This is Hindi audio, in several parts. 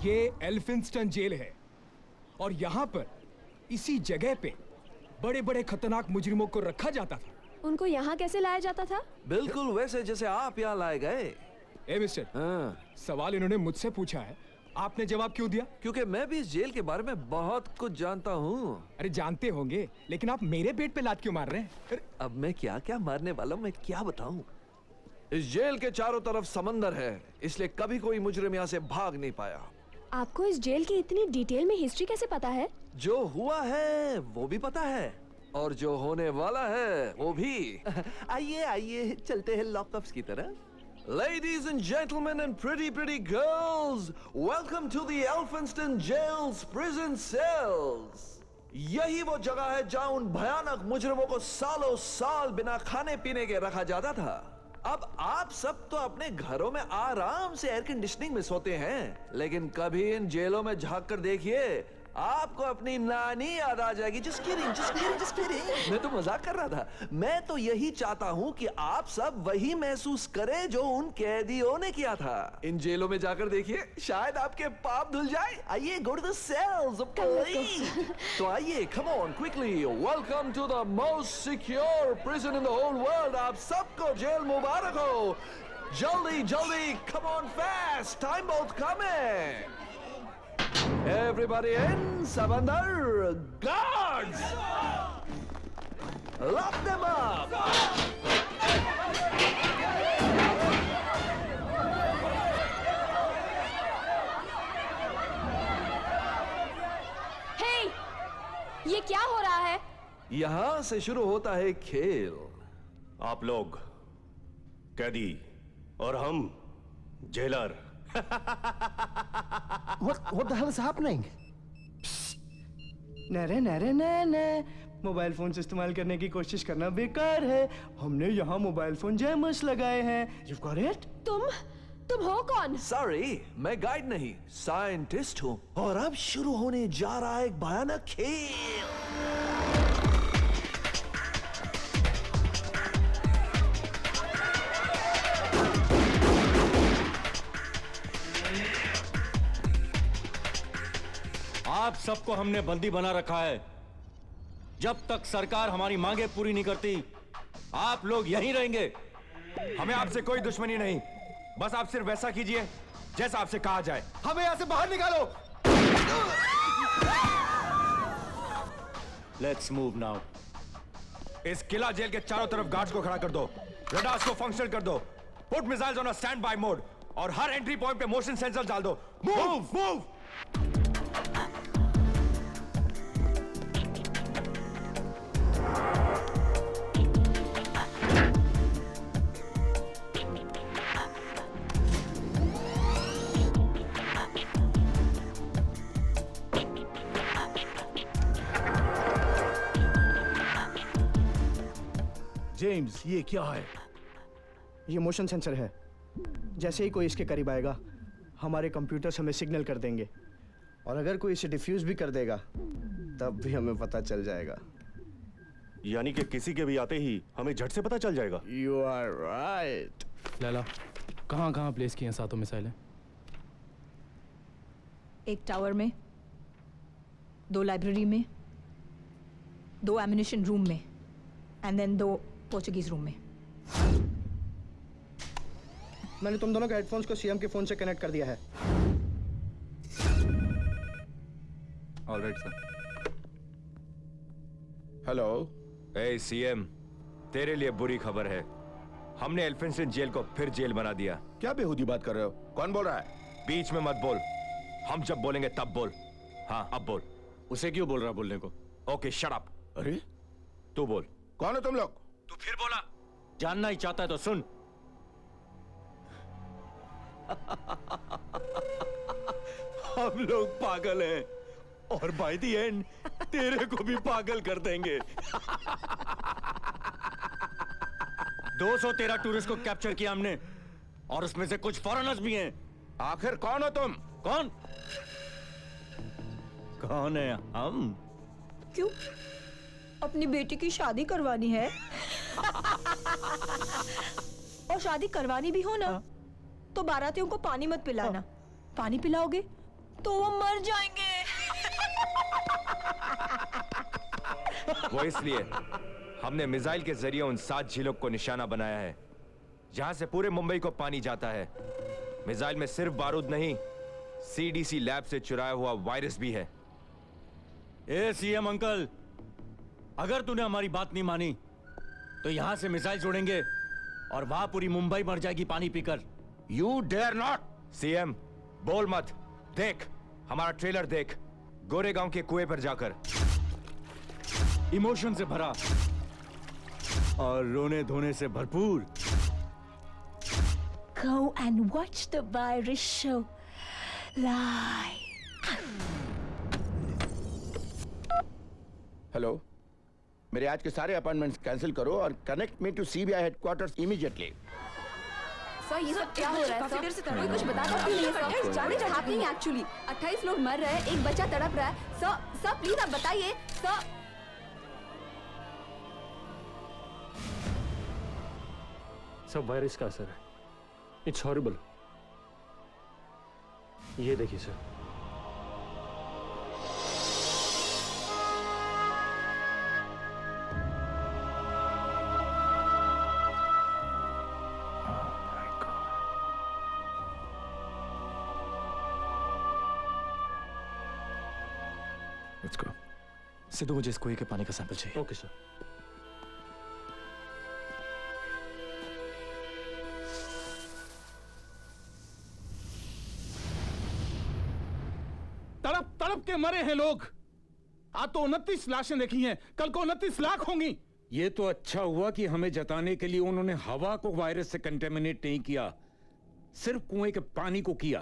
ये एल्फिंस्टन जेल है और यहाँ पर इसी जगह पे बड़े बड़े खतरनाक मुजरिमों को रखा जाता था। उनको यहाँ कैसे लाया जाता था? बिल्कुल वैसे जैसे आप यहाँ लाए गए। ए मिस्टर, सवाल इन्होंने मुझसे पूछा है, आपने जवाब क्यों दिया? क्योंकि मैं भी इस जेल के बारे में बहुत कुछ जानता हूँ। अरे जानते होंगे, लेकिन आप मेरे पेट पे लात क्यों मार रहे हैं? अब मैं क्या क्या मारने वाला हूँ, मैं क्या बताऊँ? इस जेल के चारों तरफ समंदर है, इसलिए कभी कोई मुजरिम यहाँ से भाग नहीं पाया। आपको इस जेल की इतनी डिटेल में हिस्ट्री कैसे पता है? जो हुआ है वो भी पता है और जो होने वाला है वो भी। आइए आइए चलते हैं लॉकअप्स की तरफ। Ladies and gentlemen and pretty girls, welcome to the Elphinstone Jail's prison cells. यही वो जगह है जहां उन भयानक मुजरिमों को सालों साल बिना खाने पीने के रखा जाता था। अब आप सब तो अपने घरों में आराम से एयर कंडीशनिंग में सोते हैं, लेकिन कभी इन जेलों में झांक कर देखिए, आपको अपनी नानी याद आ जाएगी। Just kidding। मैं तो मजाक कर रहा था। मैं तो यही चाहता हूँ कि आप सब वही महसूस करें जो उन कैदियों ने किया था। इन जेलों में जाकर देखिए, शायद आपके पाप धुल जाए। आइए, go to the cells, please। तो आइए, come on, quickly, welcome to the most secure prison in the whole world। आप सबको जेल मुबारक हो। जल्दी, come on fast, time बहुत कम है। Everybody in, सब अंदर, guards! Lock them up! Hey! ये क्या हो रहा है? यहां से शुरू होता है खेल। आप लोग कैदी और हम jailer. What the hell is happening? Nare mobile phone से इस्तेमाल करने की कोशिश करना बेकार है। हमने यहाँ मोबाइल फोन जैमर्स लगाए हैं। You've got it? तुम हो कौन? Sorry, मैं गाइड नहीं, साइंटिस्ट हूँ। और अब शुरू होने जा रहा है एक भयानक खेल। आप सबको हमने बंदी बना रखा है। जब तक सरकार हमारी मांगे पूरी नहीं करती, आप लोग यहीं रहेंगे। हमें आपसे कोई दुश्मनी नहीं, बस आप सिर्फ वैसा कीजिए जैसा आपसे कहा जाए। हमें यहाँ से बाहर निकालो। Let's move now. इस किला जेल के चारों तरफ गार्ड्स को खड़ा कर दो, रडार्स को फंक्शन कर दो, put missiles on a stand by mode और हर एंट्री पॉइंट पे मोशन सेंसर डाल दो। मूव। जेम्स, ये क्या है? ये मोशन सेंसर है। जैसे ही कोई इसके करीब आएगा, हमारे कंप्यूटर्स हमें सिग्नल कर देंगे और अगर कोई इसे डिफ्यूज भी कर देगा, तब भी हमें पता चल जाएगा। यानी कि किसी के भी आते ही हमें झट से पता चल जाएगा। You are right। लैला, कहाँ प्लेस किए हैं सातों मिसाइलें? एक टावर में, 2 लाइब्रेरी में, 2 एम्युनिशन रूम में एंड देन 2 पोर्चुगीज रूम में। मैंने तुम दोनों के हेडफोन्स को सीएम के फोन से कनेक्ट कर दिया है। Alright sir. हेलो। ए सीएम, तेरे लिए बुरी खबर है। हमने एल्फिंस्टन जेल को फिर जेल बना दिया। क्या बेहूदी बात कर रहे हो? कौन बोल रहा है? बीच में मत बोल, हम जब बोलेंगे तब बोल। हाँ, अब बोल। उसे क्यों बोल रहा बोलने को? Okay, shut up. अरे तू बोल। कौन हो तुम लोग? तू फिर बोला। जानना ही चाहता है तो सुन। हम लोग पागल हैं और बाय द एंड तेरे को भी पागल कर देंगे। 213 टूरिस्ट को कैप्चर किया हमने और उसमें से कुछ फॉरेनर्स भी हैं। आखिर कौन हो तुम? कौन है हम? क्यों? अपनी बेटी की शादी करवानी है? और शादी करवानी भी हो ना, तो बारातियों को पानी मत पिलाना। पानी पिलाओगे तो वो मर जाएंगे। वो इसलिए हमने मिसाइल के जरिए उन 7 झीलों को निशाना बनाया है जहां से पूरे मुंबई को पानी जाता है। मिसाइल में सिर्फ बारूद नहीं, सीडीसी लैब से चुराया हुआ वायरस भी है। ए सीएम अंकल, अगर तूने हमारी बात नहीं मानी तो यहां से मिसाइल छोड़ेंगे और वहां पूरी मुंबई मर जाएगी पानी पीकर। You dare not. सीएम बोल मत, देख हमारा ट्रेलर देख, गोरेगांव के कुएं पर जाकर। इमोशन से भरा और रोने धोने से भरपूर। Go and watch the virus show live. Hello, मेरे आज के सारे अपॉइंटमेंट्स कैंसिल करो और connect me to CBI headquarters immediately. Sir ये सब क्या हो रहा है सर? कोई कुछ बताता क्यों नहीं है सर? जाने जो हैपनिंग एक्चुअली 28 लोग मर रहे हैं, एक बच्चा तड़प रहा है। सर प्लीज आप बताइए सर। सब वायरस का असर है। It's horrible. ये देखिए सर। Let's go. सिद्धू, मुझे इस कुएं के पानी का सैंपल चाहिए। Okay sir. तड़प तड़प के मरे हैं लोग। आज तो 29 लाशें देखी हैं, कल को 29 लाख होंगी। ये तो अच्छा हुआ कि हमें जताने के लिए उन्होंने हवा को वायरस से कंटेमिनेट नहीं किया, सिर्फ कुएं के पानी को किया।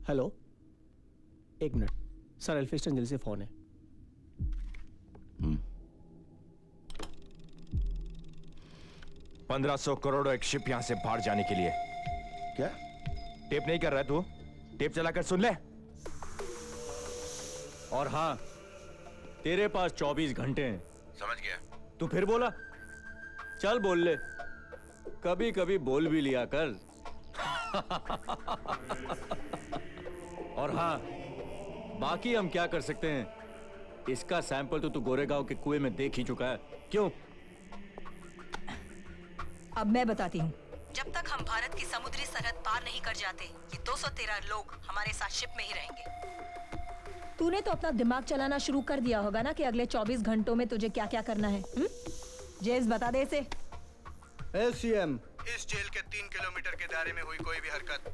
हेलो, एक मिनट सर, एल्फिस्टन जेल से फोन है। 1500 करोड़ एक शिप यहां से बाहर जाने के लिए। क्या टेप नहीं कर रहा है तू? टेप चलाकर सुन ले। और हाँ, तेरे पास 24 घंटे हैं। समझ गया। तू फिर बोला? चल बोल ले, कभी कभी बोल भी लिया कर। और हाँ, बाकी हम क्या कर सकते हैं? इसका सैंपल तो तू गोरेगांव के कुएं में देख ही चुका है। क्यों? अब मैं बताती हूँ। जब तक हम भारत की समुद्री सरहद पार नहीं कर जाते, ये 213 लोग हमारे साथ शिप में ही रहेंगे। तूने तो अपना दिमाग चलाना शुरू कर दिया होगा ना कि अगले 24 घंटों में तुझे क्या क्या करना है। जेम्स बता दे इसे। सीएम, इस जेल के 3 किलोमीटर के दायरे में हुई कोई भी हरकत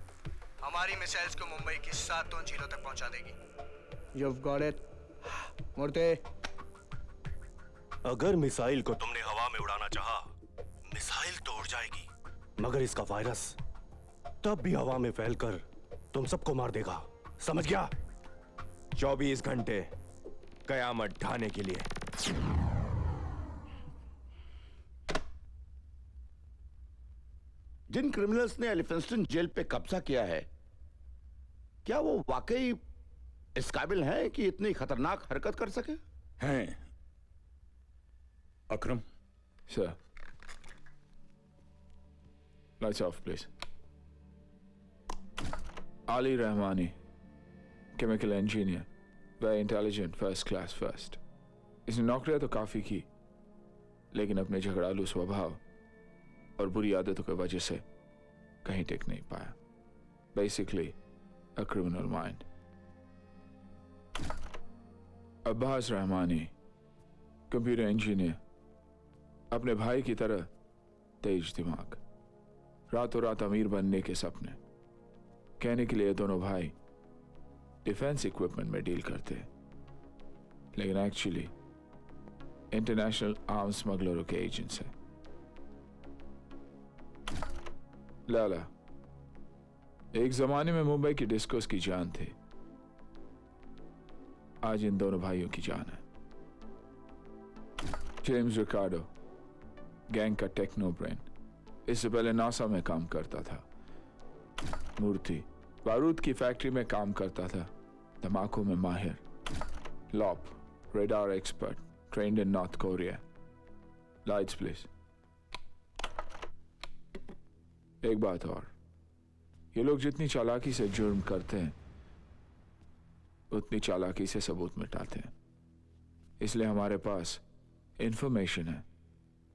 हमारी मिसाइल्स को मुंबई की 7 झीलों तक पहुंचा देगी। You've got it. मूर्ति, अगर मिसाइल को तुमने हवा में उड़ाना चाहा, मिसाइल तो उड़ जाएगी, मगर इसका वायरस तब भी हवा में फैलकर तुम सबको मार देगा। समझ गया? 24 घंटे कयामत ढाने के लिए। जिन क्रिमिनल्स ने एलिफेंस्टन जेल पे कब्जा किया है, क्या वो वाकई इस काबिल हैं कि इतनी खतरनाक हरकत कर सके? हैं। Akram sir, lights off please. Ali Rahmani, chemical engineer, very intelligent, first class first. इसने नौकरियां तो काफी की, लेकिन अपने झगड़ालू स्वभाव और बुरी आदतों की वजह से कहीं टिक नहीं पाया। Basically a criminal mind. Abbas Rahmani, computer engineer, अपने भाई की तरह तेज दिमाग, रातों रात अमीर बनने के सपने। कहने के लिए दोनों भाई डिफेंस इक्विपमेंट में डील करते हैं, लेकिन एक्चुअली इंटरनेशनल आर्म्स स्मगलरों के एजेंट्स हैं। लाला एक जमाने में मुंबई की डिस्कोस की जान थे, आज इन दोनों भाइयों की जान है। जेम्स रिकार्डो, गैंग का टेक्नो ब्रेन, इससे पहले नासा में काम करता था। मूर्ति बारूद की फैक्ट्री में काम करता था, धमाकों में माहिर। लॉप radar expert, trained in North Korea. Lights please. एक बात और, ये लोग जितनी चालाकी से जुर्म करते हैं उतनी चालाकी से सबूत मिटाते हैं। इसलिए हमारे पास इंफॉर्मेशन है,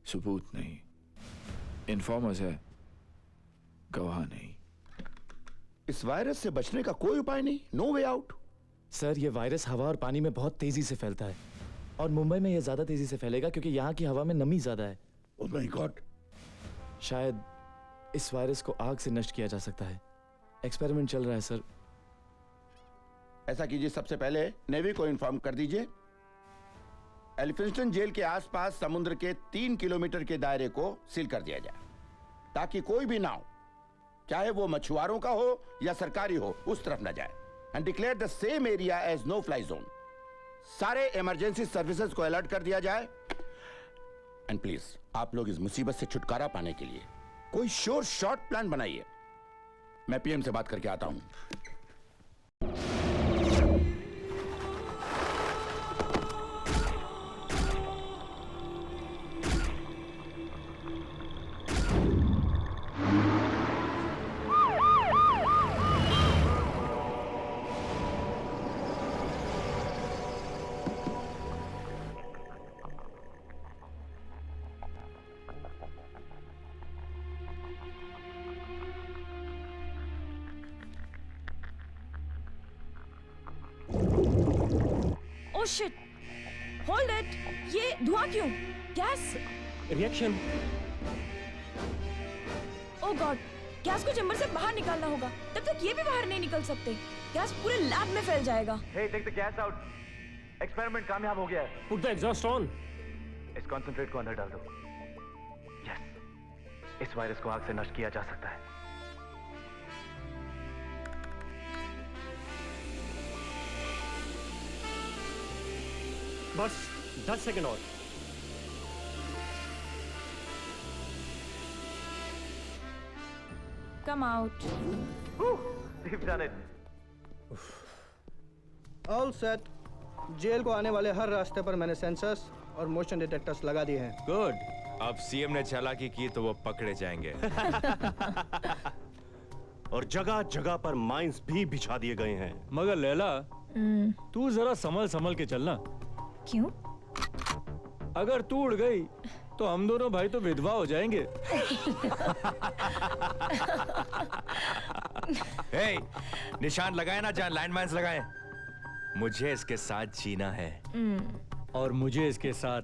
सबूत नहीं। इन्फॉर्मर्स है, गवाह नहीं। इस वायरस से बचने का कोई उपाय नहीं? No way out? सर, ये वायरस हवा और पानी में बहुत तेजी से फैलता है और मुंबई में ये ज्यादा तेजी से फैलेगा क्योंकि यहाँ की हवा में नमी ज्यादा है। Oh my God. शायद इस वायरस को आग से नष्ट किया जा सकता है। एक्सपेरिमेंट चल रहा है सर। ऐसा कीजिए, सबसे पहले नेवी को इन्फॉर्म कर दीजिए। एलिफिंस्टन जेल के आसपास समुद्र के 3 किलोमीटर के दायरे को सील कर दिया जाए ताकि कोई भी नाव, चाहे वो मछुआरों का हो या सरकारी हो, उस तरफ न जाए। And declare the same area as no fly zone. सारे इमरजेंसी सर्विसेज को अलर्ट कर दिया जाए। एंड प्लीज आप लोग इस मुसीबत से छुटकारा पाने के लिए कोई श्योर शॉर्ट प्लान बनाइए। मैं पीएम से बात करके आता हूं। Oh shit, hold it. ये धुआं क्यों? Gas reaction. Oh god, gas को चेंबर से बाहर निकालना होगा। तब तक ये भी बाहर नहीं निकल सकते। गैस पूरे लैब में फैल जाएगा। Hey, take the gas out. Experiment कामयाब हो गया है। Put the exhaust on. इस कॉन्सेंट्रेट को अंदर डाल दो। यस, इस वायरस को आग से नष्ट किया जा सकता है। बस 10 सेकंड और। Come out. We've done it. All set. Jail को आने वाले हर रास्ते पर मैंने सेंसर्स और मोशन डिटेक्टर्स लगा दिए हैं। गुड। अब सीएम ने चालाकी की तो वो पकड़े जाएंगे। और जगह जगह पर माइंस भी बिछा दिए गए हैं। मगर लैला, तू जरा संभल संभल के चलना। क्यों? अगर तू उड़ गई तो हम दोनों भाई तो विधवा हो जाएंगे। hey, निशान लगाए ना जहां लैंडमाइंस लगाए। मुझे इसके साथ जीना है और मुझे इसके साथ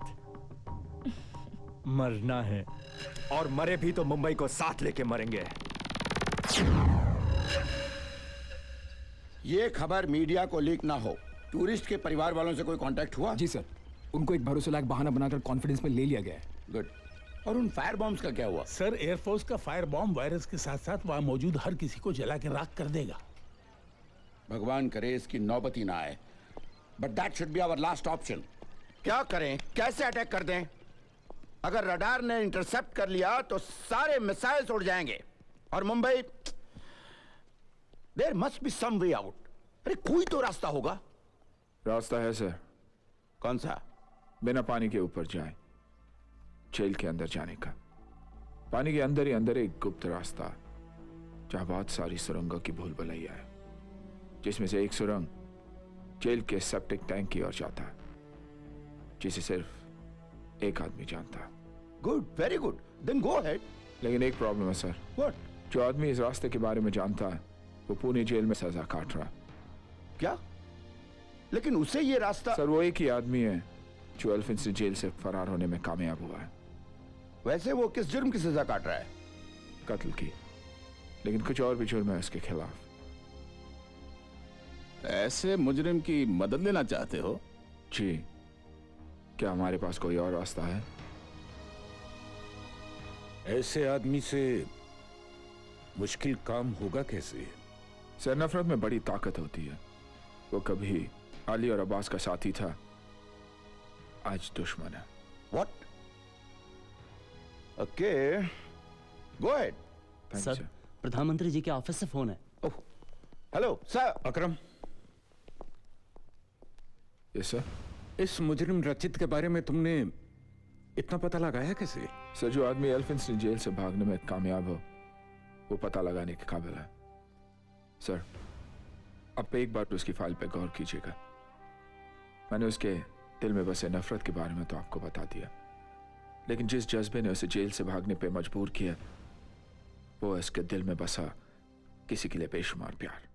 मरना है। और मरे भी तो मुंबई को साथ लेके मरेंगे। ये खबर मीडिया को लीक ना हो। टूरिस्ट के परिवार वालों से कोई कांटेक्ट हुआ? जी सर, उनको एक भरोसे लायक बहाना बनाकर कॉन्फिडेंस में ले लिया गया है। गुड। और उन फायर बॉम्ब्स का क्या हुआ? सर, एयरफोर्स का फायर बॉम्ब वायरस के साथ साथ वहां मौजूद हर किसी को जला के राख कर देगा। भगवान करे इसकी नौबत ही ना आए। But that should be our last option. क्या करें, कैसे अटैक कर दें? अगर रडार ने इंटरसेप्ट कर लिया तो सारे मिसाइल्स उड़ जाएंगे और Mumbai. There must be some way out. अरे कोई तो रास्ता होगा। रास्ता है सर। कौन सा? बिना पानी के ऊपर जाए, जेल के अंदर जाने का। पानी के अंदर ही अंदर एक गुप्त रास्ता जहां बहुत सारी सुरंगों की भूल भुलैया है, जिसमें से एक सुरंग जेल के सेप्टिक टैंक की ओर जाता है, जिसे सिर्फ एक आदमी जानता है। Good, very good, then go ahead. लेकिन एक प्रॉब्लम है सर। व्हाट? जो आदमी इस रास्ते के बारे में जानता है वो पुणे जेल में सजा काट रहा है। क्या? लेकिन उसे ये रास्ता। सर, वो एक ही आदमी है जो एलिफिंस्टन जेल से फरार होने में कामयाब हुआ है। वैसे वो किस जुर्म की सजा काट रहा है? कत्ल की, लेकिन कुछ और भी जुर्म है उसके खिलाफ। ऐसे मुजरिम की मदद लेना चाहते हो? जी। क्या हमारे पास कोई और रास्ता है? ऐसे आदमी से मुश्किल काम होगा कैसे? सर, नफरत में बड़ी ताकत होती है। वो कभी अली और अब्बास का साथी था, आज दुश्मन है। What? Okay, go ahead. Sir, प्रधानमंत्री जी के ऑफिस से फोन है। Hello sir. Akram. Yes sir. इस मुजरिम रचित के बारे में तुमने इतना पता लगाया कैसे? सर, जो आदमी एलिफिंस्टन जेल से भागने में कामयाब हो वो पता लगाने के काबिल है। सर, अब एक बार उसकी फाइल पे गौर कीजिएगा। मैंने उसके दिल में बसे नफरत के बारे में तो आपको बता दिया, लेकिन जिस जज्बे ने उसे जेल से भागने पे मजबूर किया, वो उसके दिल में बसा किसी के लिए बेशुमार प्यार।